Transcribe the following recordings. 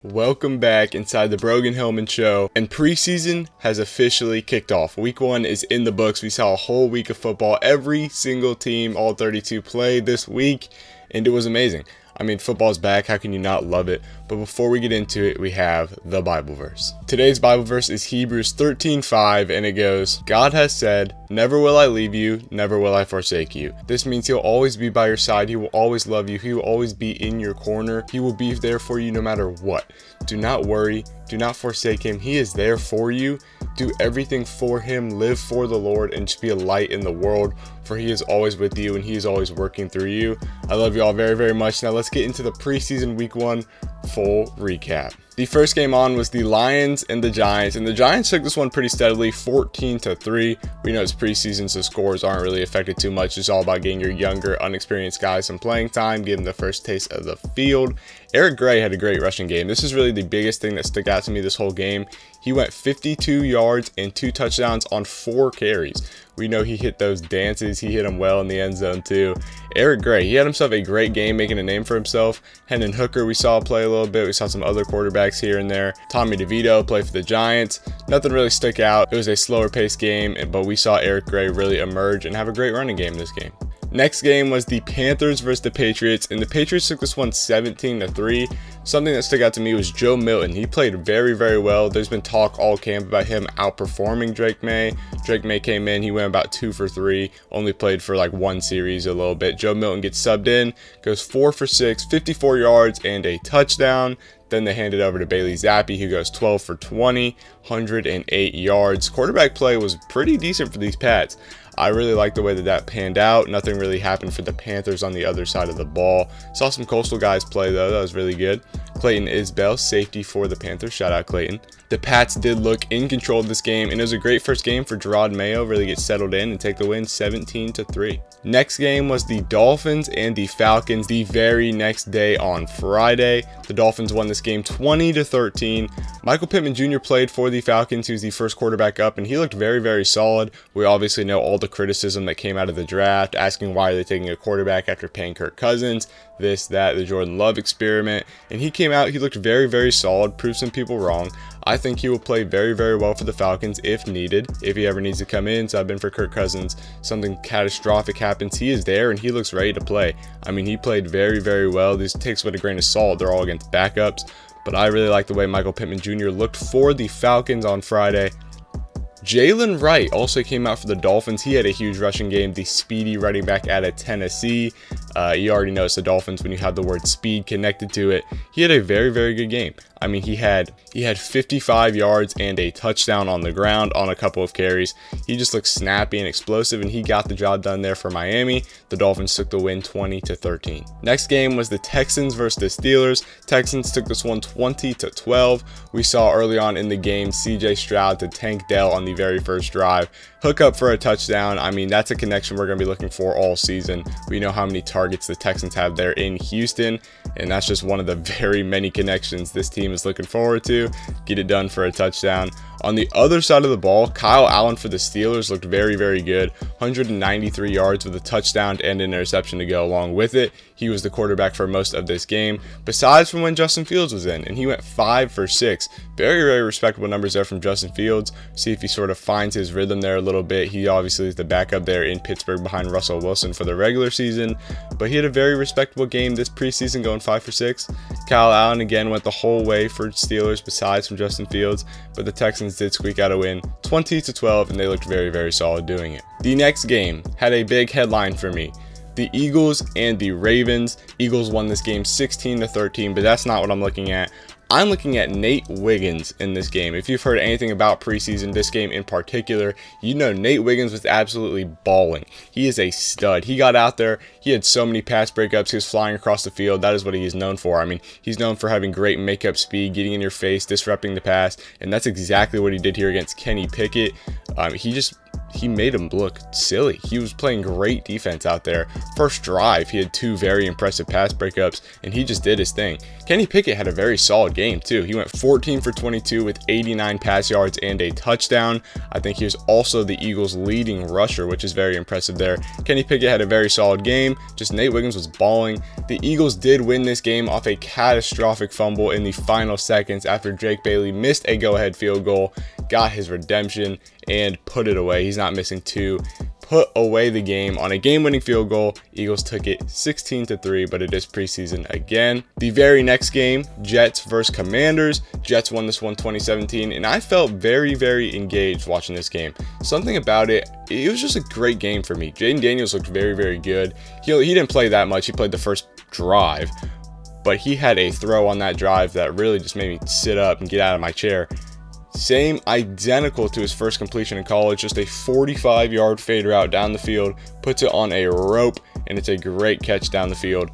Welcome back inside the BROGAN HILLMAN show, and preseason has officially kicked off. Week 1 is in the books. We saw a whole week of football. Every single team, all 32, played this week, and it was amazing. I mean, football's back. How can you not love it? But before we get into it, we have the Bible verse. Today's Bible verse is Hebrews 13:5, and it goes, God has said, never will I leave you, never will I forsake you. This means he'll always be by your side. He will always love you. He will always be in your corner. He will be there for you no matter what. Do not worry. Do not forsake him. He is there for you. Do everything for him. Live for the Lord and just be a light in the world, for he is always with you and he is always working through you. I love you all very, very much. Now let's get into the preseason week 1 full recap. The first game on was the Lions and the Giants, and the Giants took this one pretty steadily, 14-3. We know it's preseason, so scores aren't really affected too much. It's all about getting your younger, unexperienced guys some playing time, giving them the first taste of the field. Eric Gray had a great rushing game. This is really the biggest thing that stuck out to me this whole game. He went 52 yards and 2 touchdowns on 4 carries. We know he hit those dances. He hit them well in the end zone too. Eric Gray, he had himself a great game, making a name for himself. Hendon Hooker, we saw play a little bit. We saw some other quarterbacks here and there. Tommy DeVito play for the Giants. Nothing really stuck out. It was a slower paced game, but we saw Eric Gray really emerge and have a great running game in this game. Next game was the Panthers versus the Patriots, and the Patriots took this one 17-3. Something that stuck out to me was Joe Milton. He played very, very well. There's been talk all camp about him outperforming Drake May. Drake May came in, he went about 2 for 3, only played for like 1 series a little bit. Joe Milton gets subbed in, goes 4 for 6, 54 yards and a touchdown. Then they hand it over to Bailey Zappi, who goes 12 for 20, 108 yards. Quarterback play was pretty decent for these Pats. I really like the way that panned out. Nothing really happened for the Panthers on the other side of the ball. Saw some Coastal guys play though. That was really good. Clayton Isbell, safety for the Panthers. Shout out Clayton. The Pats did look in control of this game, and it was a great first game for Gerard Mayo. Really get settled in and take the win 17-3. Next game was the Dolphins and the Falcons the very next day on Friday. The Dolphins won this game 20-13. Michael Pittman Jr. played for the Falcons. He was the first quarterback up, and he looked very, very solid. We obviously know all the criticism that came out of the draft, asking why are they taking a quarterback after paying Kirk Cousins, this, that, the Jordan Love experiment. And he came out, he looked very, very solid, proved some people wrong. I think he will play very, very well for the Falcons if needed, if he ever needs to come in. So I've been for Kirk Cousins. Something catastrophic happens, he is there and he looks ready to play. I mean, he played very, very well. These takes with a grain of salt. They're all against backups. But I really like the way Michael Pittman Jr. looked for the Falcons on Friday. Jalen Wright also came out for the Dolphins. He had a huge rushing game, the speedy running back out of Tennessee. You already know it's the Dolphins when you have the word speed connected to it. He had a very, very good game. I mean, he had 55 yards and a touchdown on the ground on a couple of carries. He just looked snappy and explosive, and he got the job done there for Miami. The Dolphins took the win 20-13. Next game was the Texans versus the Steelers. Texans took this one 20-12. We saw early on in the game CJ Stroud to Tank Dell on the very first drive. Hook up for a touchdown. I mean, that's a connection we're going to be looking for all season. We know how many targets the Texans have there in Houston, and that's just one of the very many connections this team is looking forward to. Get it done for a touchdown. On the other side of the ball, Kyle Allen for the Steelers looked very, very good. 193 yards with a touchdown and an interception to go along with it. He was the quarterback for most of this game, besides from when Justin Fields was in, and he went 5 for 6. Very, very respectable numbers there from Justin Fields. See if he sort of finds his rhythm there a little bit. He obviously is the backup there in Pittsburgh behind Russell Wilson for the regular season, but he had a very respectable game this preseason, going 5 for 6. Kyle Allen again went the whole way for Steelers besides from Justin Fields, but the Texans did squeak out a win 20-12, and they looked very, very solid doing it. The next game had a big headline for me. The Eagles and the Ravens. Eagles won this game 16-13, but that's not what I'm looking at. I'm looking at Nate Wiggins in this game. If you've heard anything about preseason, this game in particular, you know Nate Wiggins was absolutely balling. He is a stud. He got out there. He had so many pass breakups. He was flying across the field. That is what he is known for. I mean, he's known for having great makeup speed, getting in your face, disrupting the pass, and that's exactly what he did here against Kenny Pickett. He just he made him look silly. He was playing great defense out there. First drive, he had 2 very impressive pass breakups, and he just did his thing. Kenny Pickett had a very solid game too. He went 14 for 22 with 89 pass yards and a touchdown. I think he was also the Eagles' leading rusher, which is very impressive there. Kenny Pickett had a very solid game. Just Nate Wiggins was balling. The Eagles did win this game off a catastrophic fumble in the final seconds after Jake Bailey missed a go-ahead field goal, got his redemption, and put it away. He's not missing 2. Put away the game on a game-winning field goal. Eagles took it 16-3, but it is preseason again. The very next game, Jets versus Commanders. Jets won this one 2017, and I felt very, very engaged watching this game. Something about it was just a great game for me. Jaden Daniels looked very, very good. He didn't play that much. He played the first drive, but he had a throw on that drive that really just made me sit up and get out of my chair. Same, identical to his first completion in college, just a 45-yard fade route down the field, puts it on a rope, and it's a great catch down the field.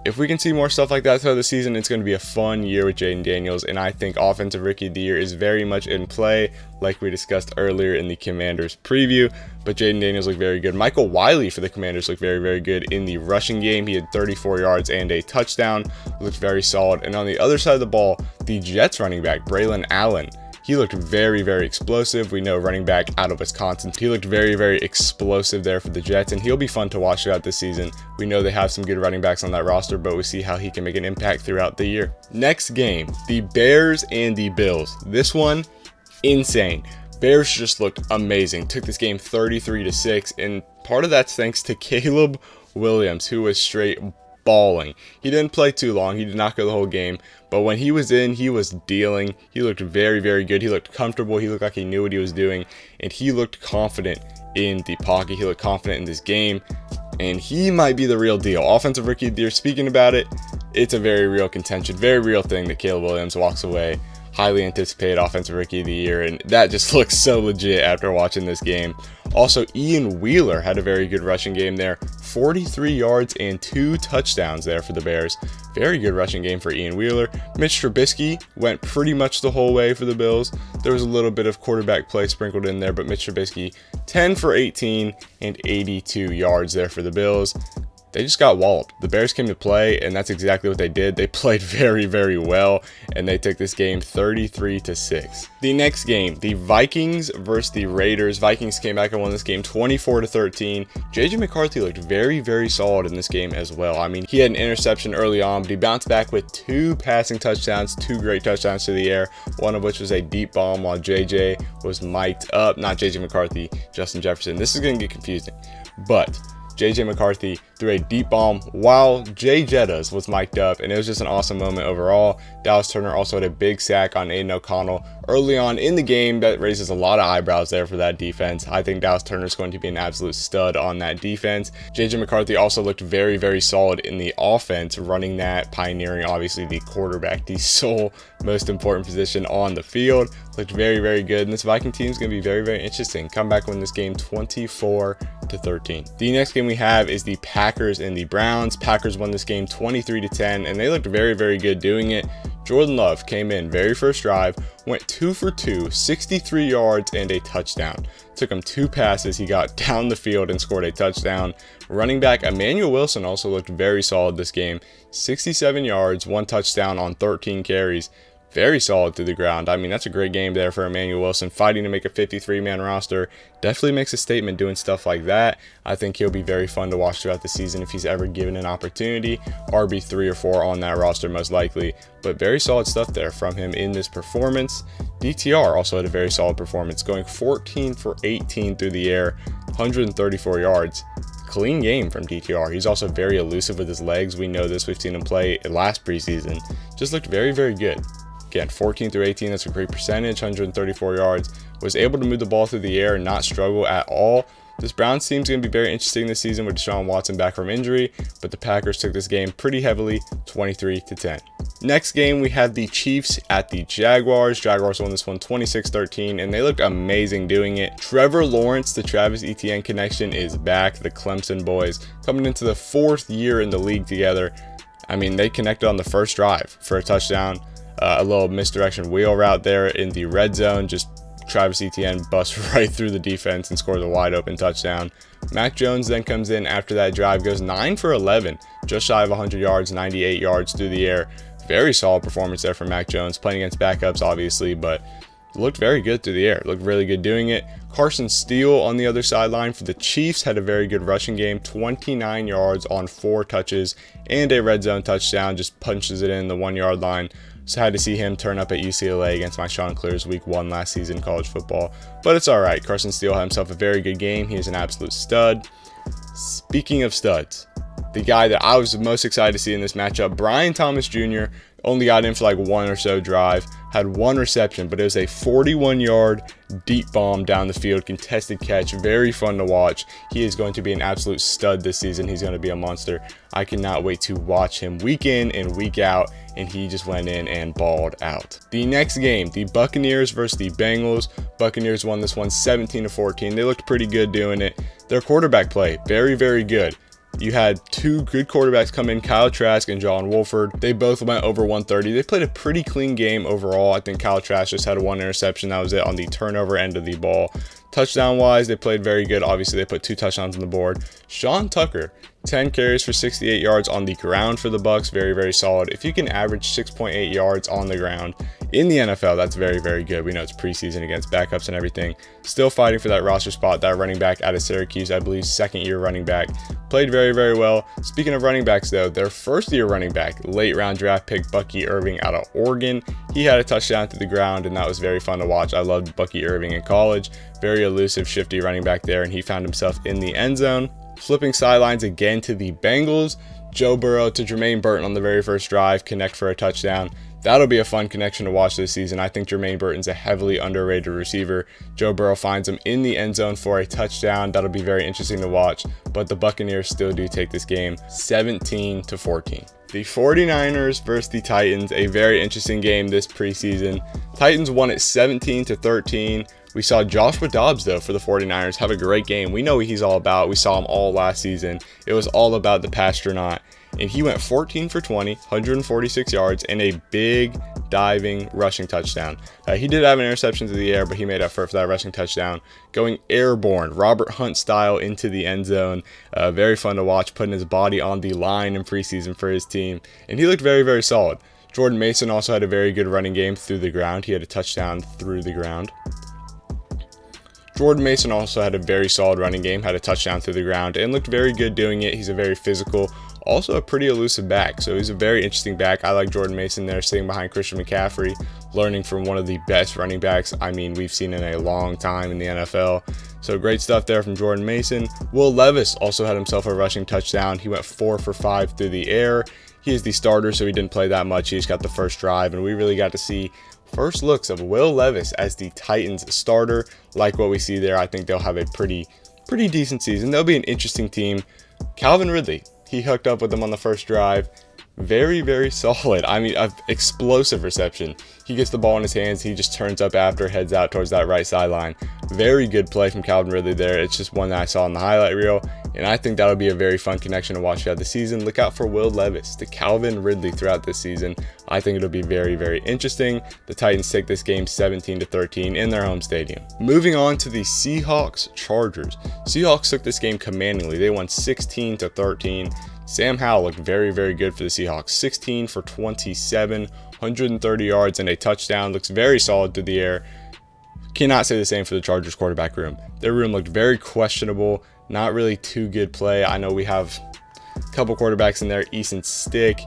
If we can see more stuff like that throughout the season, it's going to be a fun year with Jaden Daniels, and I think Offensive Rookie of the Year is very much in play, like we discussed earlier in the Commanders preview, but Jaden Daniels looked very good. Michael Wiley for the Commanders looked very, very good in the rushing game. He had 34 yards and a touchdown, looked very solid. And on the other side of the ball, the Jets running back, Braylon Allen, he looked very, very explosive. We know running back out of Wisconsin. He looked very, very explosive there for the Jets, and he'll be fun to watch throughout this season. We know they have some good running backs on that roster, but we see how he can make an impact throughout the year. Next game, the Bears and the Bills. This one, insane. Bears just looked amazing. Took this game 33-6, and part of that's thanks to Caleb Williams, who was straight balling. He didn't play too long. He did not go the whole game, but when he was in, he was dealing. He looked very, very good. He looked comfortable. He looked like he knew what he was doing, and he looked confident in the pocket. He looked confident in this game, and he might be the real deal. Offensive Rookie of the Year, speaking about it, it's a very real contention, very real thing that Caleb Williams walks away highly anticipated Offensive Rookie of the Year, and that just looks so legit after watching this game. Also, Ian Wheeler had a very good rushing game there, 43 yards and 2 touchdowns there for the Bears. Very good rushing game for Ian Wheeler. Mitch Trubisky went pretty much the whole way for the Bills. There was a little bit of quarterback play sprinkled in there, but Mitch Trubisky 10 for 18 and 82 yards there for the Bills. They just got walloped. The Bears came to play, and that's exactly what they did. They played very, very well, and they took this game 33-6. The next game, the Vikings versus the Raiders. Vikings came back and won this game 24-13. JJ McCarthy looked very, very solid in this game as well. I mean, he had an interception early on, but he bounced back with 2 passing touchdowns, 2 great touchdowns to the air, one of which was a deep bomb while JJ was mic'd up. Not JJ McCarthy, Justin Jefferson. This is going to get confusing, but JJ McCarthy threw a deep bomb while Jay Jettas was mic'd up, and it was just an awesome moment overall. Dallas Turner also had a big sack on Aiden O'Connell early on in the game that raises a lot of eyebrows there for that defense. I think Dallas Turner is going to be an absolute stud on that defense. JJ McCarthy also looked very, very solid in the offense, running that, pioneering obviously the quarterback, the sole most important position on the field. Looked very, very good, and this Viking team is going to be very, very interesting. Come back and win this game 24-13. The next game we have is the Packers and the Browns. Packers won this game 23-10, and they looked very, very good doing it. Jordan Love came in very first drive, went 2 for 2, 63 yards and a touchdown. Took him 2 passes. He got down the field and scored a touchdown. Running back Emmanuel Wilson also looked very solid this game. 67 yards, 1 touchdown on 13 carries. Very solid through the ground. I mean, that's a great game there for Emmanuel Wilson, fighting to make a 53-man roster. Definitely makes a statement doing stuff like that. I think he'll be very fun to watch throughout the season if he's ever given an opportunity. RB 3 or 4 on that roster most likely, but very solid stuff there from him in this performance. DTR also had a very solid performance, going 14 for 18 through the air, 134 yards. Clean game from DTR. He's also very elusive with his legs. We know this. We've seen him play last preseason. Just looked very, very good. Again, 14 through 18, that's a great percentage, 134 yards. Was able to move the ball through the air and not struggle at all. This Browns team is going to be very interesting this season with Deshaun Watson back from injury, but the Packers took this game pretty heavily, 23-10. Next game, we have the Chiefs at the Jaguars. Jaguars won this one 26-13, and they looked amazing doing it. Trevor Lawrence, the Travis Etienne connection, is back. The Clemson boys coming into the 4th year in the league together. I mean, they connected on the first drive for a touchdown. A little misdirection wheel route there in the red zone, just Travis Etienne busts right through the defense and scores a wide open touchdown. Mac Jones then comes in after that drive, goes 9 for 11, just shy of 100 yards, 98 yards through the air. Very solid performance there from Mac Jones, playing against backups obviously, but looked very good through the air. Looked really good doing it. Carson Steele on the other sideline for the Chiefs had a very good rushing game, 29 yards on 4 touches and a red zone touchdown, just punches it in the 1 yard line. So I had to see him turn up at UCLA against my Chanticleers week 1 last season in college football. But it's alright. Carson Steele had himself a very good game. He is an absolute stud. Speaking of studs, the guy that I was most excited to see in this matchup, Brian Thomas Jr., only got in for like 1 or so drive, had 1 reception, but it was a 41-yard deep bomb down the field, contested catch, very fun to watch. He is going to be an absolute stud this season. He's going to be a monster. I cannot wait to watch him week in and week out, and he just went in and balled out. The next game, the Buccaneers versus the Bengals. Buccaneers won this one 17-14. They looked pretty good doing it. Their quarterback play, very, very good. You had 2 good quarterbacks come in, Kyle Trask and John Wolford. They both went over 130. They played a pretty clean game overall. I think Kyle Trask just had 1 interception. That was it on the turnover end of the ball. Touchdown-wise, they played very good. Obviously, they put 2 touchdowns on the board. Sean Tucker, 10 carries for 68 yards on the ground for the Bucs. Very, very solid. If you can average 6.8 yards on the ground in the NFL, that's very, very good. We know it's preseason against backups and everything. Still fighting for that roster spot. That running back out of Syracuse, I believe, second-year running back. Played very, very well. Speaking of running backs, though, their first-year running back, late-round draft pick Bucky Irving out of Oregon. He had a touchdown to the ground, and that was very fun to watch. I loved Bucky Irving in college. Very elusive, shifty running back there, and he found himself in the end zone. Flipping sidelines again to the Bengals. Joe Burrow to Jermaine Burton on the very first drive, connect for a touchdown. That'll be a fun connection to watch this season. I think Jermaine Burton's a heavily underrated receiver. Joe Burrow finds him in the end zone for a touchdown. That'll be very interesting to watch, but the Buccaneers still do take this game 17-14. The 49ers versus the Titans, a very interesting game this preseason. Titans won it 17-13. We saw Joshua Dobbs, though, for the 49ers have a great game. We know what he's all about. We saw him all last season. It was all about the pastronaut. And he went 14 for 20, 146 yards, and a big diving rushing touchdown. He did have an interception to the air, but he made up for it for that rushing touchdown. Going airborne, Robert Hunt style into the end zone. Very fun to watch, putting his body on the line in preseason for his team. And he looked very, very solid. Jordan Mason also had a very good running game through the ground. He had a touchdown through the ground. Jordan Mason also had a very solid running game, had a touchdown through the ground, and looked very good doing it. He's a very physical, also a pretty elusive back, so he's a very interesting back. I like Jordan Mason there, sitting behind Christian McCaffrey, learning from one of the best running backs, we've seen in a long time in the NFL. So great stuff there from Jordan Mason. Will Levis also had himself a rushing touchdown. He went 4 for 5 through the air. He is the starter, so he didn't play that much. He just got the first drive, and we really got to see first looks of Will Levis as the Titans starter. Like what we see there, I think they'll have a pretty decent season. They'll be an interesting team. Calvin Ridley, he hooked up with them on the first drive. Very, very solid. Explosive reception. He gets the ball in his hands. He just turns up after, heads out towards that right sideline. Very good play from Calvin Ridley there. It's just one that I saw in the highlight reel, and I think that'll be a very fun connection to watch throughout the season. Look out for Will Levis to Calvin Ridley throughout this season. I think it'll be very, very interesting. The Titans take this game 17-13 in their home stadium. Moving on to the Seahawks-Chargers. Seahawks took this game commandingly. They won 16-13. Sam Howell looked very, very good for the Seahawks. 16 for 27, 130 yards and a touchdown. Looks very solid through the air. Cannot say the same for the Chargers quarterback room. Their room looked very questionable. Not really too good play. I know we have a couple quarterbacks in there. Easton Stick.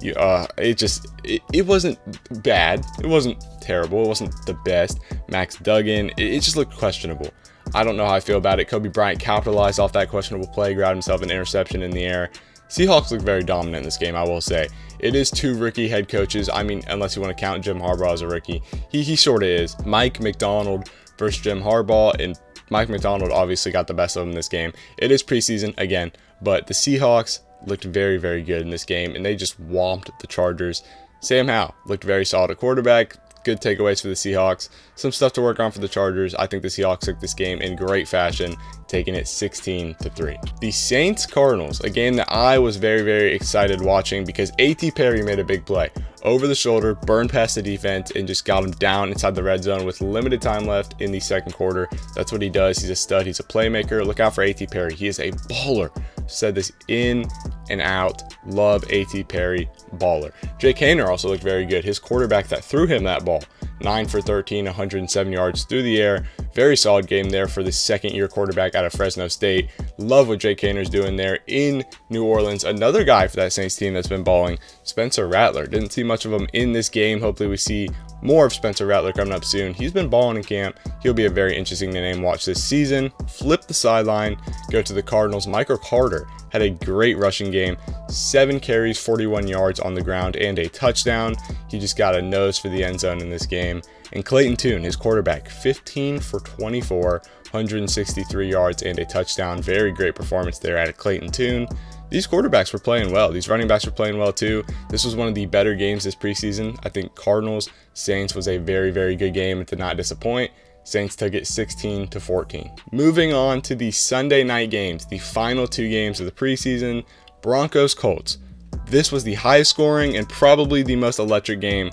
It wasn't bad. It wasn't terrible. It wasn't the best. Max Duggan. It just looked questionable. I don't know how I feel about it. Kobe Bryant capitalized off that questionable play, grabbed himself an interception in the air. Seahawks look very dominant in this game, I will say. It is 2 rookie head coaches. Unless you want to count Jim Harbaugh as a rookie. He sort of is. Mike Macdonald versus Jim Harbaugh, and Mike Macdonald obviously got the best of him in this game. It is preseason, again, but the Seahawks looked very, very good in this game, and they just whomped the Chargers. Sam Howell looked very solid at quarterback. good takeaways for the Seahawks. Some stuff to work on for the Chargers. I think the Seahawks took this game in great fashion, taking it 16-3. The Saints-Cardinals, a game that I was very, very excited watching because A.T. Perry made a big play. Over the shoulder, burned past the defense, and just got him down inside the red zone with limited time left in the second quarter. That's what he does. He's a stud. He's a playmaker. Look out for A.T. Perry. He is a baller. Said this in and out. Love A.T. Perry. Baller. Jake Haener also looked very good. His quarterback that threw him that ball, 9 for 13, 107 yards through the air. Very solid game there for the second-year quarterback out of Fresno State. Love what Jake Haener's doing there in New Orleans. Another guy for that Saints team that's been balling, Spencer Rattler. Didn't see much of him in this game. Hopefully we see more of Spencer Rattler coming up soon. He's been balling in camp. He'll be a very interesting name watch this season. Flip the sideline, go to the Cardinals. Michael Carter had a great rushing game. 7 carries, 41 yards on the ground, and a touchdown. He just got a nose for the end zone in this game. And Clayton Tune, his quarterback, 15 for 24, 163 yards, and a touchdown. Very great performance there out of Clayton Tune. These quarterbacks were playing well. These running backs were playing well too. This was one of the better games this preseason. I think Cardinals Saints was a very, very good game. It did not disappoint. Saints took it 16-14. Moving on to the Sunday night games, the final 2 games of the preseason. Broncos Colts. This was the highest scoring and probably the most electric game.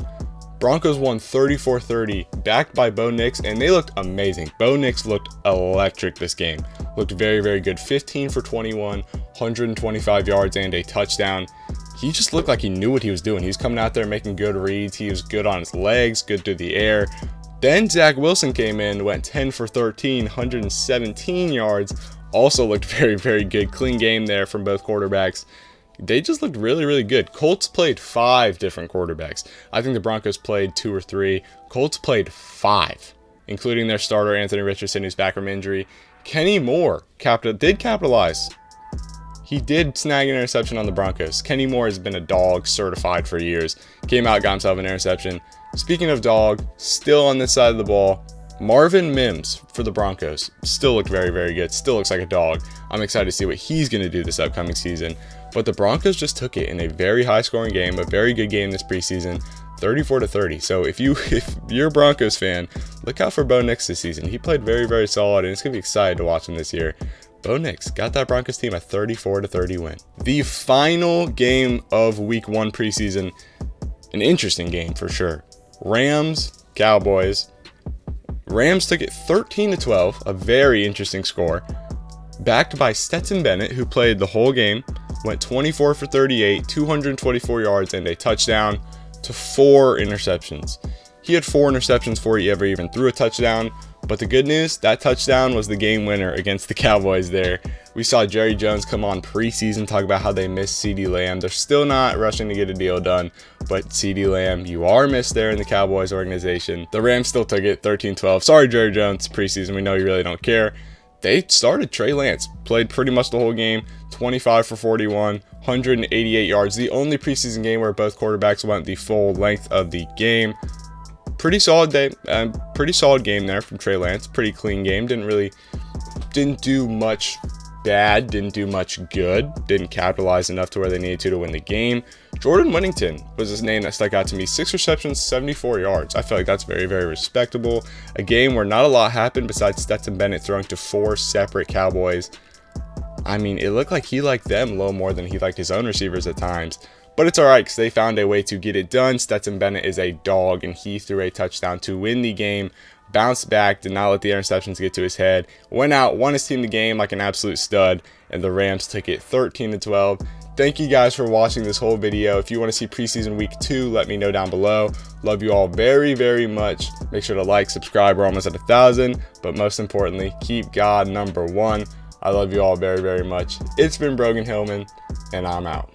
Broncos won 34-30, backed by Bo Nix, and they looked amazing. Bo Nix looked electric this game. Looked very, very good. 15 for 21, 125 yards, and a touchdown. He just looked like he knew what he was doing. He was coming out there making good reads. He was good on his legs, good through the air. Then Zach Wilson came in, went 10 for 13, 117 yards. Also looked very, very good. Clean game there from both quarterbacks. They just looked really, really good. Colts played 5 different quarterbacks. I think the Broncos played 2 or 3. Colts played 5, including their starter, Anthony Richardson, who's back from injury. Kenny Moore did capitalize. He did snag an interception on the Broncos. Kenny Moore has been a dog certified for years. Came out, got himself an interception. Speaking of dog, still on this side of the ball, Marvin Mims for the Broncos still looked very, very good. Still looks like a dog. I'm excited to see what he's going to do this upcoming season. But the Broncos just took it in a very high-scoring game, a very good game this preseason, 34-30. So if you're a Broncos fan, look out for Bo Nix this season. He played very, very solid, and it's going to be exciting to watch him this year. Bo Nix got that Broncos team a 34-30 win. The final game of Week 1 preseason, an interesting game for sure. Rams, Cowboys. Rams took it 13-12, a very interesting score. Backed by Stetson Bennett, who played the whole game, went 24 for 38, 224 yards, and a touchdown to 4 interceptions. He had 4 interceptions before he ever even threw a touchdown. But the good news, that touchdown was the game winner against the Cowboys there. We saw Jerry Jones come on preseason talk about how they missed CeeDee Lamb. They're still not rushing to get a deal done, but CeeDee Lamb, you are missed there in the Cowboys organization. The Rams still took it 13-12. Sorry, Jerry Jones, preseason. We know you really don't care. They started Trey Lance, played pretty much the whole game, 25 for 41, 188 yards. The only preseason game where both quarterbacks went the full length of the game. Pretty solid day, pretty solid game there from Trey Lance. Pretty clean game. Didn't do much bad, didn't do much good, didn't capitalize enough to where they needed to win the game. Jordan Whittington was his name that stuck out to me. 6 receptions, 74 yards. I feel like that's very, very respectable. A game where not a lot happened besides Stetson Bennett throwing to 4 separate Cowboys. I mean, it looked like he liked them a little more than he liked his own receivers at times. But it's all right because they found a way to get it done. Stetson Bennett is a dog, and he threw a touchdown to win the game. Bounced back, did not let the interceptions get to his head. Went out, won his team the game like an absolute stud, and the Rams took it 13-12. Thank you guys for watching this whole video. If you want to see preseason week 2, let me know down below. Love you all very, very much. Make sure to like, subscribe. We're almost at 1,000. But most importantly, keep God number 1. I love you all very, very much. It's been Brogan Hillman, and I'm out.